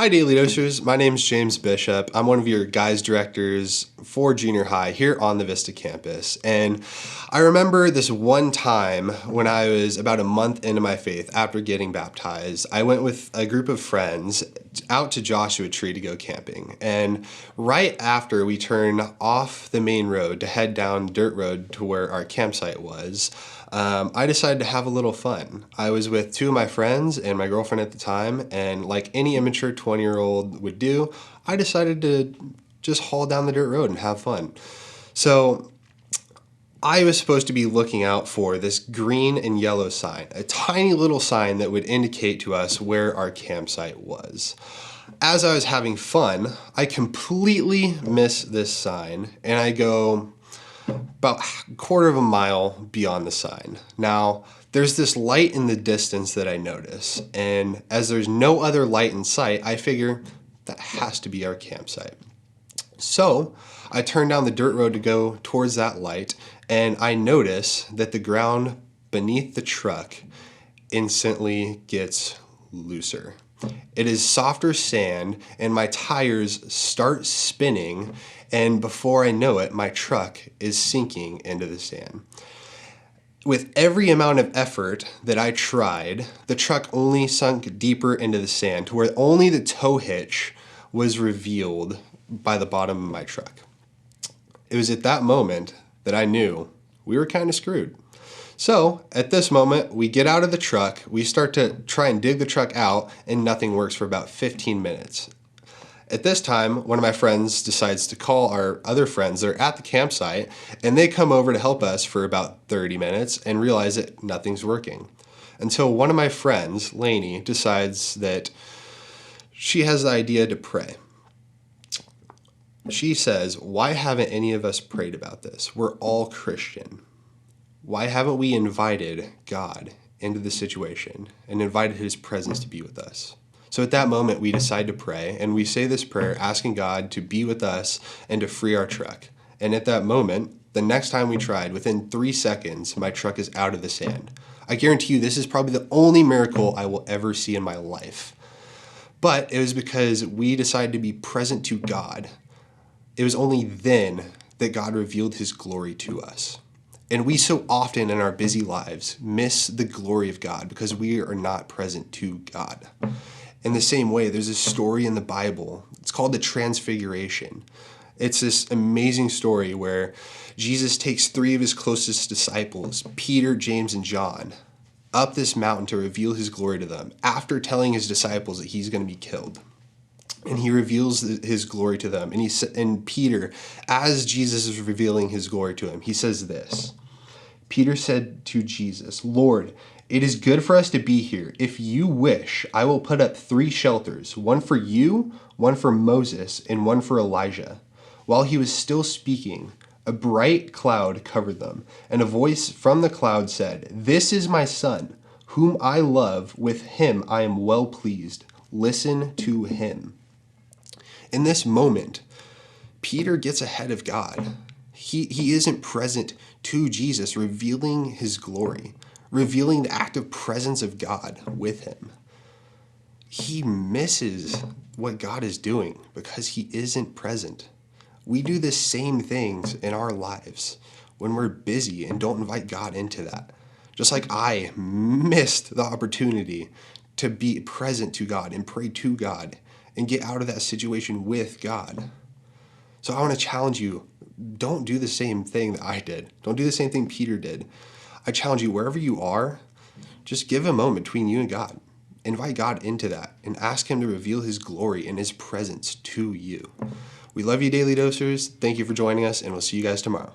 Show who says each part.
Speaker 1: Hi Daily Dosers, my name is James Bishop. I'm one of your guys directors for junior high here on the Vista campus. And I remember this one time when I was about a month into my faith after getting baptized. I went with a group of friends out to Joshua Tree to go camping. And right after we turned off the main road to head down dirt road to where our campsite was, I decided to have a little fun. I was with two of my friends and my girlfriend at the time, and like any immature 20-year-old would do, I decided to just haul down the dirt road and have fun. So I was supposed to be looking out for this green and yellow sign, a tiny little sign that would indicate to us where our campsite was. As I was having fun, I completely miss this sign, and I go about a quarter of a mile beyond the sign. Now, there's this light in the distance that I notice, and as there's no other light in sight, I figure that has to be our campsite. So I turn down the dirt road to go towards that light, and I notice that the ground beneath the truck instantly gets looser. It is softer sand, and my tires start spinning, and before I know it, my truck is sinking into the sand. With every amount of effort that I tried, the truck only sunk deeper into the sand to where only the tow hitch was revealed by the bottom of my truck. It was at that moment that I knew we were kind of screwed. So at this moment, we get out of the truck, we start to try and dig the truck out, and nothing works for about 15 minutes. At this time, one of my friends decides to call our other friends that are at the campsite, and they come over to help us for about 30 minutes and realize that nothing's working. Until one of my friends, Lainey, decides that she has the idea to pray. She says, "Why haven't any of us prayed about this? We're all Christian. Why haven't we invited God into the situation and invited His presence to be with us?" So at that moment, we decide to pray, and we say this prayer asking God to be with us and to free our truck. And at that moment, the next time we tried, within 3 seconds, my truck is out of the sand. I guarantee you this is probably the only miracle I will ever see in my life. But it was because we decided to be present to God. It was only then that God revealed His glory to us. And we so often in our busy lives miss the glory of God because we are not present to God. In the same way, there's a story in the Bible. It's called the Transfiguration. It's this amazing story where Jesus takes 3 of His closest disciples, Peter, James, and John, up this mountain to reveal His glory to them after telling His disciples that He's going to be killed. And He reveals His glory to them. And Peter, as Jesus is revealing His glory to him, he says this. Peter said to Jesus, "Lord, it is good for us to be here. If you wish, I will put up 3 shelters, one for you, one for Moses, and one for Elijah." While he was still speaking, a bright cloud covered them, and a voice from the cloud said, "This is my son, whom I love. With him I am well pleased. Listen to him." In this moment, Peter gets ahead of God. He isn't present to Jesus, revealing His glory, revealing the active presence of God with him. He misses what God is doing because he isn't present. We do the same things in our lives when we're busy and don't invite God into that. Just like I missed the opportunity to be present to God and pray to God and get out of that situation with God. So I want to challenge you, don't do the same thing that I did. Don't do the same thing Peter did. I challenge you, wherever you are, just give a moment between you and God. Invite God into that and ask Him to reveal His glory and His presence to you. We love you, Daily Dosers. Thank you for joining us, and we'll see you guys tomorrow.